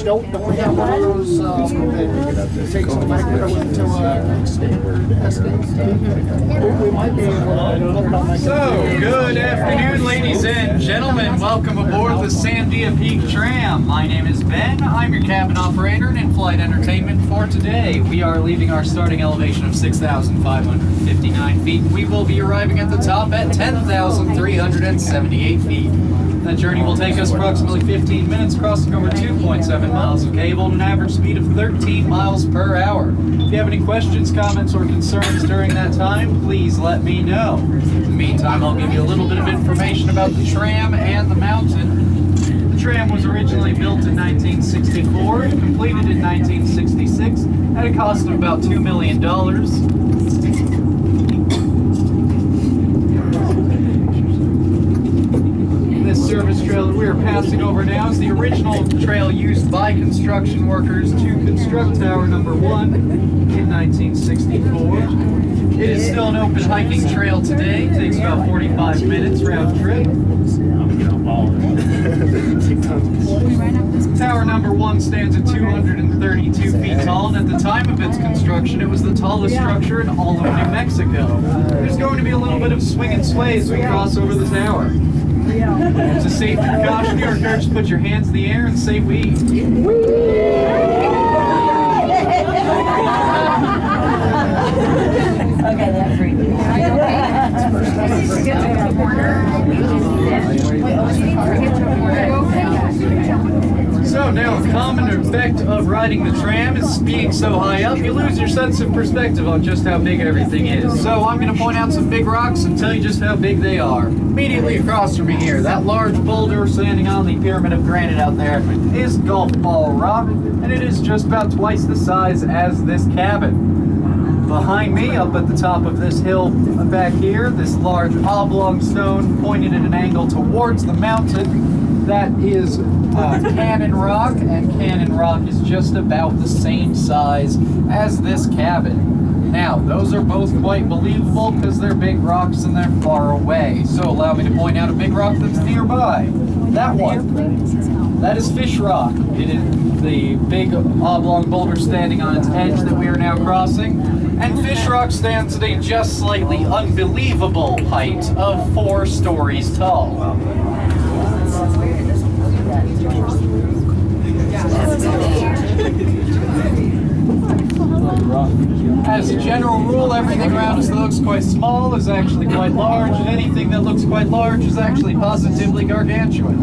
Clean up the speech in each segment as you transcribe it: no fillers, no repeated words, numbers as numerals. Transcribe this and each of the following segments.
don't have one of those that takes them back there to standard estimate. We might be able to put it on my So, good afternoon, ladies and gentlemen. Welcome aboard the Sandia Peak Tram. My name is Ben. I'm your cabin operator and in-flight entertainment for today. We are leaving our starting elevation of 6,559 feet. We will be arriving at the top at 10,378 feet. That journey will take us approximately 15 minutes, crossing over 2.7 miles of cable at an average speed of 13 miles per hour. If you have any questions, comments, or concerns during that time, please let me know. In the meantime, I'll give you a little bit of information about the tram and the mountain. The tram was originally built in 1964, completed in 1966, at a cost of about $2 million. Service trail that we are passing over now is the original trail used by construction workers to construct Tower Number 1 in 1964. It is still an open hiking trail today. It takes about 45 minutes round trip. Tower Number 1 stands at 232 feet tall, and at the time of its construction, it was the tallest structure in all of New Mexico. There's going to be a little bit of swing and sway as we cross over the tower. As a safety precaution, you are encouraged to put your hands in the air and say "wee." Okay, that's great. So now, a common effect of riding the tram is being so high up, you lose your sense of perspective on just how big everything is. So I'm going to point out some big rocks and tell you just how big they are. Immediately across from me here, that large boulder standing on the pyramid of granite out there is Golf Ball Rock, and it is just about twice the size as this cabin. Behind me, up at the top of this hill back here, this large oblong stone pointed at an angle towards the mountain, that is Cannon Rock, and Cannon Rock is just about the same size as this cabin. Now, those are both quite believable because they're big rocks and they're far away. So allow me to point out a big rock that's nearby. That one. That is Fish Rock. It is the big oblong boulder standing on its edge that we are now crossing. And Fish Rock stands at a just slightly unbelievable height of 4 stories tall. As a general rule, everything around us that looks quite small is actually quite large, and anything that looks quite large is actually positively gargantuan.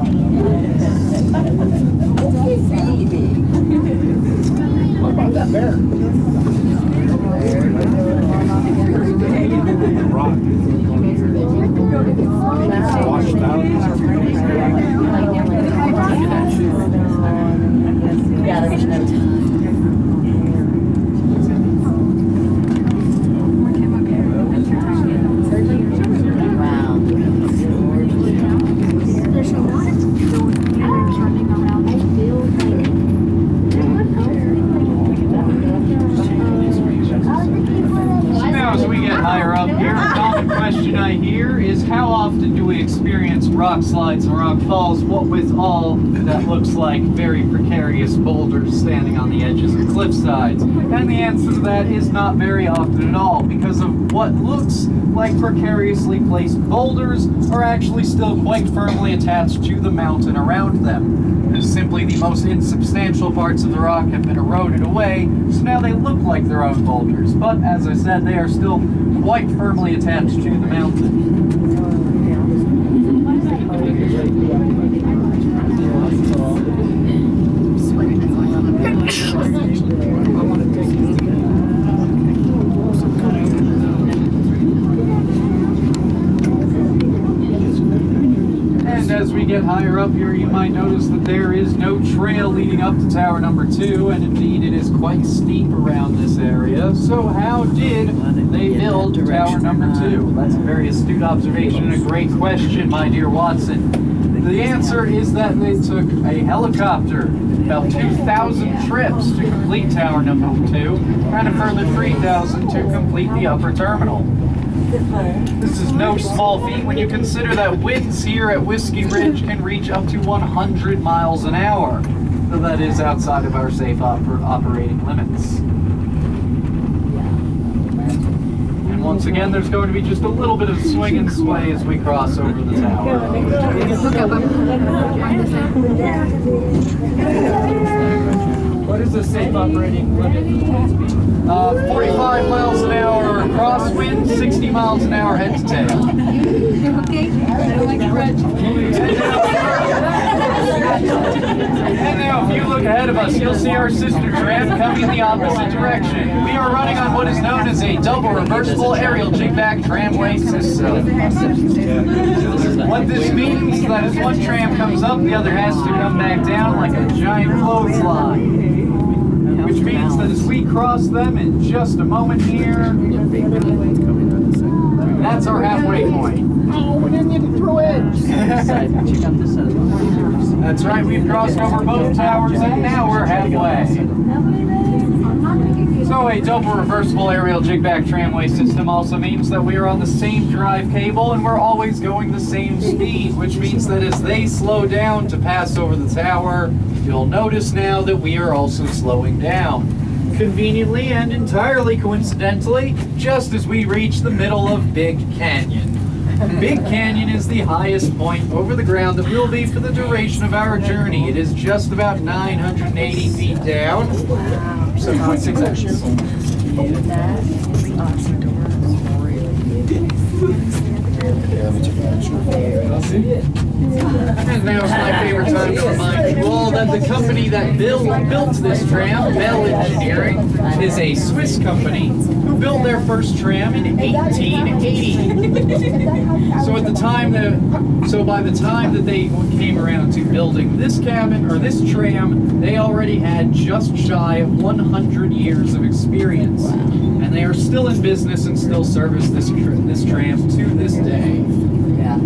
What about that bear? Rock. Washed out. Yeah, there's no time. Wow. Now, as we get higher up here, a common question I hear is how often do we experience rock slides and rock falls, what with all that looks like very precarious boulders standing on the edges of cliff sides? And the answer to that is not very often at all, because of what looks like precariously placed boulders are actually still quite firmly attached to the mountain around them. Simply the most insubstantial parts of the rock have been eroded away, so now they look like their own boulders. But as I said, they are still quite firmly attached to the mountain. And as we get higher up here, you might notice that there is no trail leading up to Tower Number 2, and indeed it is quite steep around this area. So how did they build Tower Number 2? That's a very astute observation and a great question, my dear Watson. The answer is that they took a helicopter, about 2,000 trips to complete Tower Number 2, and a further 3,000 to complete the upper terminal. This is no small feat when you consider that winds here at Whiskey Ridge can reach up to 100 miles an hour. though that is outside of our safe operating limits. And once again, there's going to be just a little bit of swing and sway as we cross over the tower. What is the safe operating limit? 45 miles an hour crosswind, 60 miles an hour head to tail. Okay. I don't like to run. And now, if you look ahead of us, you'll see our sister tram coming in the opposite direction. We are running on what is known as a double reversible aerial jig-back tramway system. What this means is that as one tram comes up, the other has to come back down like a giant clothesline. Which means that as we cross them in just a moment here, that's our halfway point. Oh, we didn't even throw edge. That's right, we've crossed over both towers and now we're halfway. So a double reversible aerial jig-back tramway system also means that we are on the same drive cable and we're always going the same speed, which means that as they slow down to pass over the tower, you'll notice now that we are also slowing down. Conveniently and entirely coincidentally, just as we reach the middle of Big Canyon. Big Canyon is the highest point over the ground that will be for the duration of our journey. It is just about 980 feet down. 7.6 seconds. And now is my favorite time to remind you all that the company that built this tram, Bell Engineering, is a Swiss company who built their first tram in 1880. So by the time that they came around to building this cabin or this tram, they already had just shy of 100 years of experience. And they are still in business and still service this tram to this day. Yeah.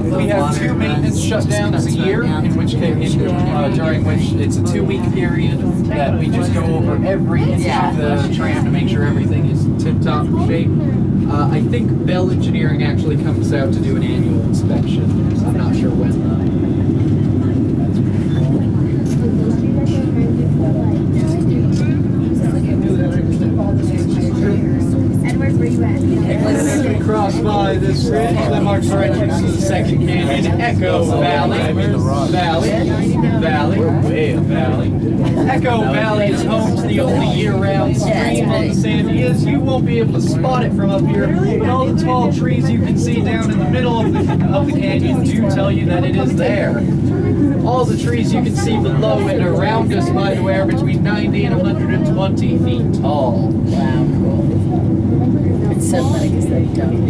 We have 2 maintenance shutdowns a year, during which it's a 2-week period that we just go over every inch of the tram to make sure everything is tip-top shape. I think Bell Engineering actually comes out to do an annual inspection. I'm not sure when. As we cross by this bridge that marks our entrance to the second canyon, Echo Valley. Echo Valley is home to the only year-round stream on the Sandias. You won't be able to spot it from up here, but all the tall trees you can see down in the middle of the canyon do tell you that it is there. All the trees you can see below and around us, by the way, are between 90 and 120 feet tall. Wow, cool. It's so funny because they don't.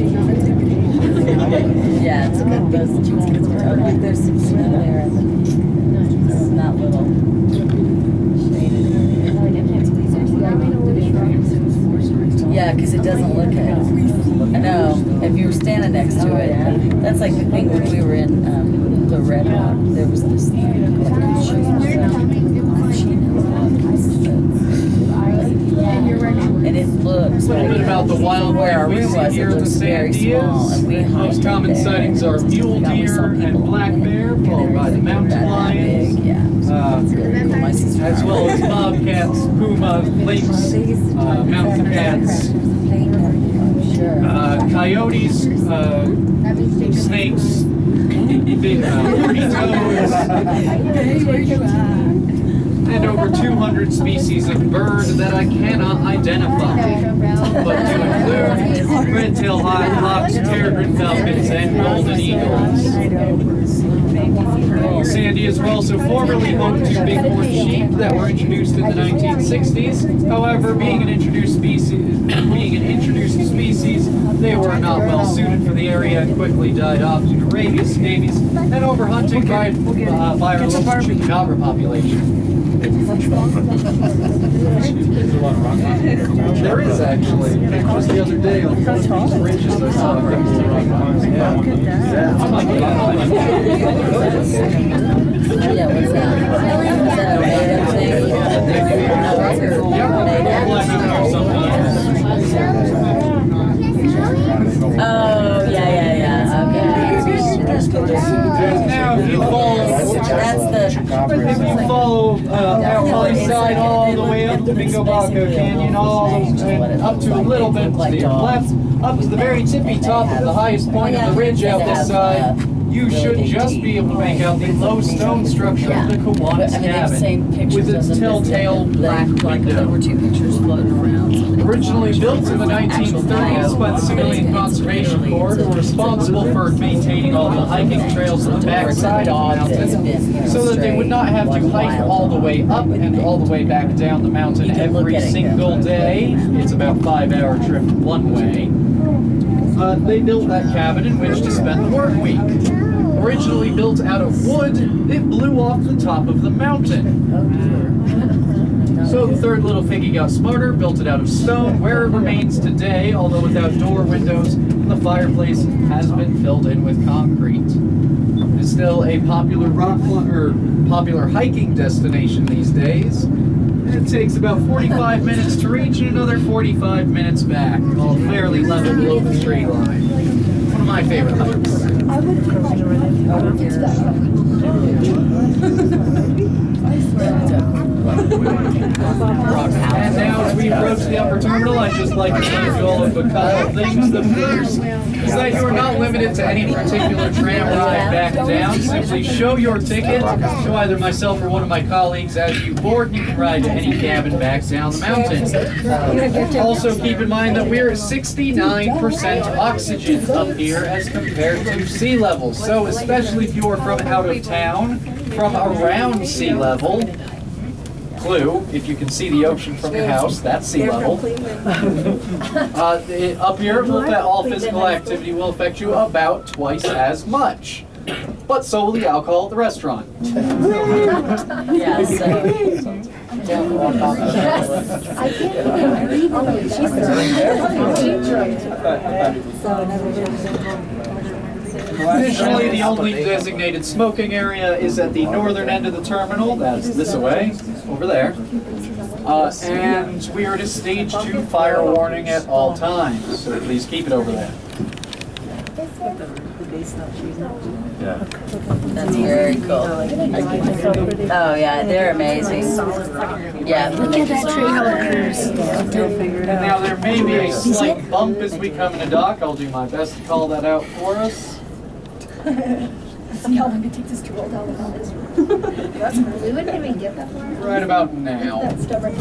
Yeah, it's good. Those chickens were talking like there's some snow there and it's not little. Yeah, because it doesn't look it. I know. If you were standing next to it, that's like the thing when we were in the Red Rock. There was this and it looks A little bit about the wildlife we see here in the Sandias. Most common sightings are mule deer and black bear, followed by the mountain lions, as well as bobcats, pumas, lynx, mountain cats, coyotes, snakes, big toads, and over 200 species of bird that I cannot identify, but to include red-tailed hawks, peregrine falcons, and golden eagles. Sandia were also formerly home to bighorn sheep that were introduced in the 1960s. However, being an introduced species, they were not well suited for the area and quickly died off due to rabies, scabies, and overhunting by our local chupacabra population. There is actually. Just the other day on these ridges I saw a couple of rock. Yeah. I'm like, yeah, what's that? Is that a native thing? Yeah. Pingobaco Canyon, all and up to a little bit to your left, up to the very tippy top of the highest point of the ridge out this side. You should just be able to make out the low stone structure of the Kiwanis cabin with its telltale black There were window. two pictures floating around. Originally built in the 1930s by the Civilian Conservation Corps, who were responsible for maintaining all the hiking trails on the backside of the mountain, so that they would not have to hike all the way up and all the way back down the mountain every single day. It's about a 5-hour trip one way. They built that cabin in which to spend the work week. Originally built out of wood, it blew off the top of the mountain. So the third little piggy got smarter, built it out of stone, where it remains today, although without door windows, and the fireplace has been filled in with concrete. It is still a popular popular hiking destination these days. It takes about 45 minutes to reach and another 45 minutes back, all fairly level below the tree line. One of my favorite hikes. And now as we approach the upper terminal, I'd just like to remind you all of a couple of things. The first is that you are not limited to any particular tram ride back down. Simply show your ticket to either myself or one of my colleagues as you board, and you can ride to any cabin back down the mountain. Also keep in mind that we're at 69% oxygen up here as compared to sea level. So especially if you are from out of town, from around sea level, clue, if you can see the ocean from your house, that's sea level. Up here, all physical activity will affect you about twice as much. But so will the alcohol at the restaurant. Yeah, so don't walk off the Additionally, the only designated smoking area is at the northern end of the terminal. That's this away, over there. And we are at a stage 2 fire warning at all times, so please keep it over there. That's very cool. Oh yeah, they're amazing. Yeah. Look at that tree, how it curves. And now there may be a slight bump as we come into dock. I'll do my best to call that out for us. See how long it takes us to roll down the mountain. We wouldn't even get that far. Right about now. That's stubborn.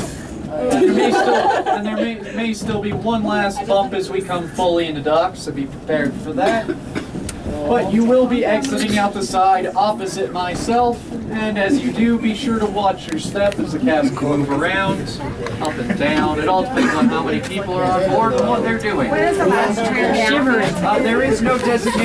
And there may still be one last bump as we come fully into dock, so be prepared for that. But you will be exiting out the side opposite myself, and as you do, be sure to watch your step as the cabin can move around, up and down. It all depends on how many people are on board and what they're doing. Where's the last tram down? There is no designated